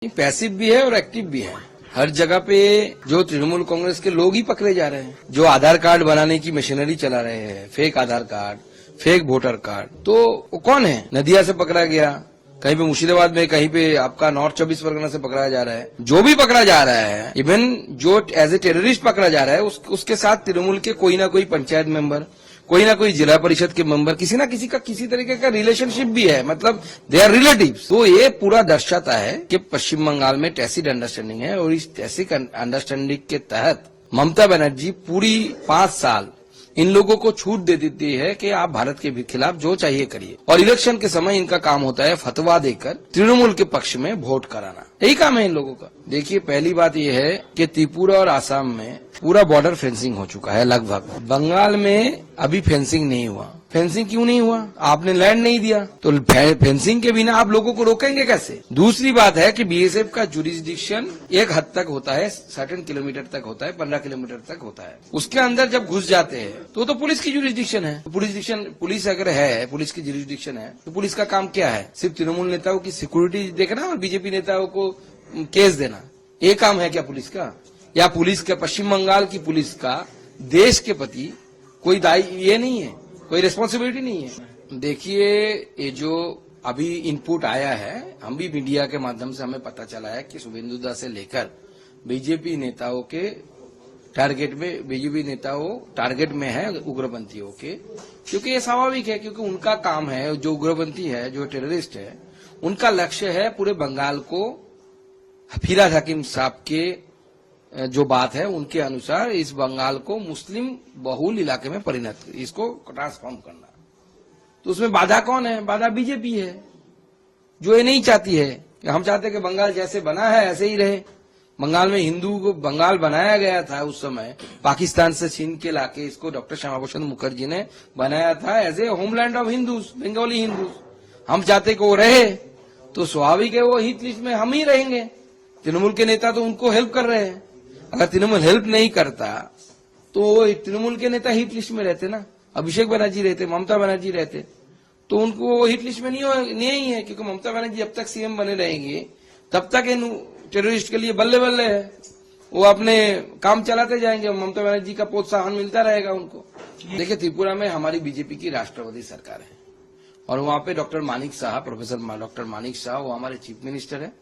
Passive भी है और एक्टिव भी है। हर जगह पे जो तृणमूल कांग्रेस के लोग ही पकड़े जा रहे हैं, जो आधार कार्ड बनाने की मशीनरी चला रहे हैं, फेक आधार कार्ड, फेक वोटर कार्ड। तो वो कौन है? नदिया से पकड़ा गया, कहीं पे मुर्शिदाबाद में, कहीं पे आपका नॉर्थ 24 परगना से पकड़ा जा रहा है। जो भी पकड़ा जा रहा है, इवन जो एज ए टेररिस्ट पकड़ा जा रहा है, उसके साथ तृणमूल के कोई ना कोई पंचायत मेंबर, कोई ना कोई जिला परिषद के मेंबर, किसी ना किसी का किसी तरीके का रिलेशनशिप भी है, मतलब दे आर रिलेटिव्स। तो ये पूरा दर्शाता है कि पश्चिम बंगाल में टैसिट अंडरस्टैंडिंग है और इस टैसिट अंडरस्टैंडिंग के तहत ममता बनर्जी पूरी 5 साल इन लोगों को छूट दे देती है कि आप भारत के खिलाफ जो चाहिए करिए, और इलेक्शन के समय इनका काम होता है फतवा देकर तृणमूल के पक्ष में वोट कराना। यही काम है इन लोगों का। देखिए, पहली बात यह है कि त्रिपुरा और आसाम में पूरा बॉर्डर फेंसिंग हो चुका है लगभग। बंगाल में अभी फेंसिंग नहीं हुआ। फेंसिंग क्यों नहीं हुआ? आपने लैंड नहीं दिया, तो फेंसिंग के बिना आप लोगों को रोकेंगे कैसे? दूसरी बात है कि बीएसएफ का जुरिस्डिक्शन एक हद तक होता है, सर्टेन किलोमीटर तक होता है, 15 किलोमीटर तक होता है। उसके अंदर जब घुस जाते हैं तो पुलिस की जुरिस्डिक्शन है। पुलिस अगर है, पुलिस की जुरिस्डिक्शन है, तो पुलिस का काम क्या है? सिर्फ तृणमूल नेताओं की सिक्योरिटी देखना और बीजेपी नेताओं को केस देना, ये काम है क्या पुलिस का? या पुलिस का, पश्चिम बंगाल की पुलिस का देश के प्रति कोई ये नहीं है, कोई रिस्पॉन्सिबिलिटी नहीं है। देखिए, ये जो अभी इनपुट आया है, हम भी मीडिया के माध्यम से हमें पता चला है कि शुभेंदु दा से लेकर बीजेपी नेताओं के टारगेट में है उग्रपंथियों के, क्योंकि ये स्वाभाविक है, क्योंकि उनका काम है, जो उग्रपंथी है, जो टेररिस्ट है, उनका लक्ष्य है पूरे बंगाल को फिराद हकीम साहब के जो बात है उनके अनुसार इस बंगाल को मुस्लिम बहुल इलाके में इसको ट्रांसफॉर्म करना। तो उसमें बाधा कौन है? बाधा बीजेपी है, जो ये नहीं चाहती है। हम चाहते हैं कि बंगाल जैसे बना है ऐसे ही रहे। बंगाल में हिंदू को बंगाल बनाया गया था उस समय, पाकिस्तान से छीन के लाके इसको डॉक्टर श्यामा प्रसाद मुखर्जी ने बनाया था as a homeland of Hindus, Bengali Hindus. हम चाहते कि वो रहे, तो स्वाभाविक है वो हिट लिस्ट में हम ही रहेंगे। तृणमूल के नेता तो उनको हेल्प कर रहे हैं। अगर तृणमूल हेल्प नहीं करता तो तृणमूल के नेता हिट लिस्ट में रहते ना, अभिषेक बनर्जी रहते, ममता बनर्जी रहते, तो उनको हिट लिस्ट में नहीं है, क्योंकि ममता बनर्जी जब तक सीएम बने रहेंगे तब तक इन टेररिस्ट के लिए बल्ले बल्ले है, वो अपने काम चलाते जाएंगे, ममता बनर्जी का प्रोत्साहन मिलता रहेगा उनको। देखिए, त्रिपुरा में हमारी बीजेपी की राष्ट्रवादी सरकार है और वहां पे doctor Manik Shah, professor doctor Manik Shah, वो हमारे चीफ मिनिस्टर है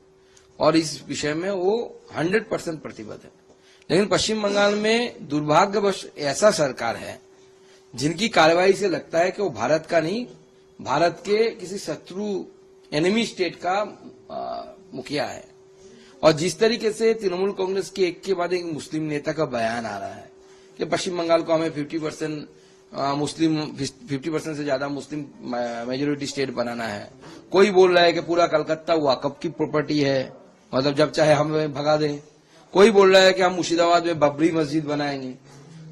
और इस विषय में वो 100% प्रतिबद्ध है। लेकिन पश्चिम बंगाल में दुर्भाग्यवश ऐसा सरकार है जिनकी कार्रवाई से लगता है कि वो भारत का नहीं, भारत के किसी शत्रु एनिमी स्टेट का मुखिया है। और जिस तरीके से तृणमूल कांग्रेस के एक के बाद एक मुस्लिम नेता का बयान आ रहा है कि पश्चिम बंगाल को हमें 50% से ज्यादा मुस्लिम मेजोरिटी स्टेट बनाना है। कोई बोल रहा है कि पूरा कलकत्ता वाकफ की प्रॉपर्टी है, मतलब जब चाहे हम भगा दें। कोई बोल रहा है कि हम मुर्शिदाबाद में बबरी मस्जिद बनाएंगे।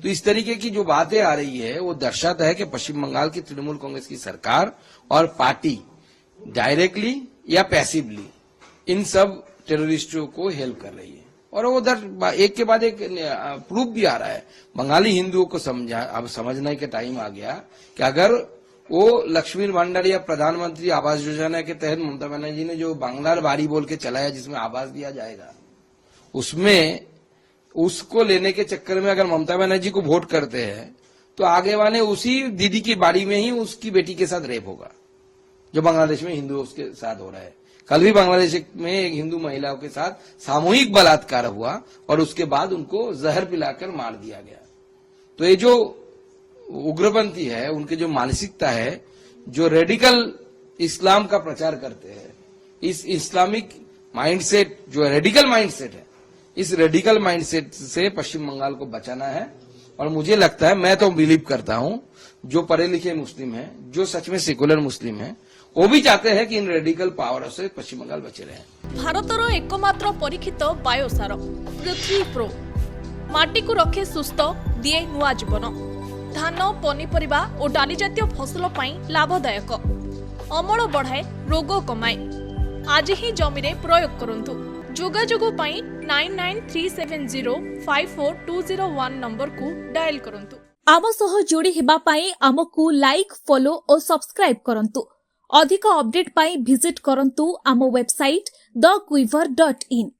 तो इस तरीके की जो बातें आ रही है वो दर्शाता है कि पश्चिम बंगाल की तृणमूल कांग्रेस की सरकार और पार्टी डायरेक्टली या पैसिवली इन सब टेररिस्टों को हेल्प कर रही है। और वो एक के बाद एक प्रूफ भी आ रहा है। बंगाली हिंदुओं को अब समझने के टाइम आ गया कि अगर वो लक्ष्मी भंडार या प्रधानमंत्री आवास योजना के तहत ममता बनर्जी ने जो बांग्लार बाड़ी बोल के चलाया, जिसमें आवास दिया जाएगा, उसमें उसको लेने के चक्कर में अगर ममता बनर्जी को वोट करते हैं तो आगे वाले उसी दीदी की बाड़ी में ही उसकी बेटी के साथ रेप होगा, जो बांग्लादेश में हिंदुओं के साथ हो रहा है। कल भी बांग्लादेश में एक हिंदू महिलाओं के साथ सामूहिक बलात्कार हुआ और उसके बाद उनको जहर पिलाकर मार दिया गया। तो ये जो उग्रपंथी है, उनकी जो मानसिकता है, जो रेडिकल इस्लाम का प्रचार करते हैं, इस इस्लामिक माइंडसेट जो रेडिकल माइंडसेट है, इस रेडिकल माइंडसेट से पश्चिम बंगाल को बचाना है। और मुझे लगता है, मैं तो बिलीव करता हूं, जो पढ़े लिखे मुस्लिम हैं, जो सच में सेकुलर मुस्लिम हैं, वो भी चाहते हैं कि इन रेडिकल पावर से पश्चिम बंगाल बचे रहे। भारतर एकमात्र परीक्षित बायोसार पृथ्वी प्रो माटी को रखे सुस्थ, दिए नुआ जीवन। धान, पनीपरिबा और डाली जातीय फसल लाभदायक, अमल बढ़ाए, रोग कमाए। आज ही जमीरे प्रयोग करंतु। जोगाजोग 9937054201 नंबर को डायल करंतु। आम सह जोड़ी हेबा पाई आमको लाइक, फॉलो और सब्सक्राइब करंतु। अधिक अपडेट पाई विजिट करंतु आम वेबसाइट thequiver.in।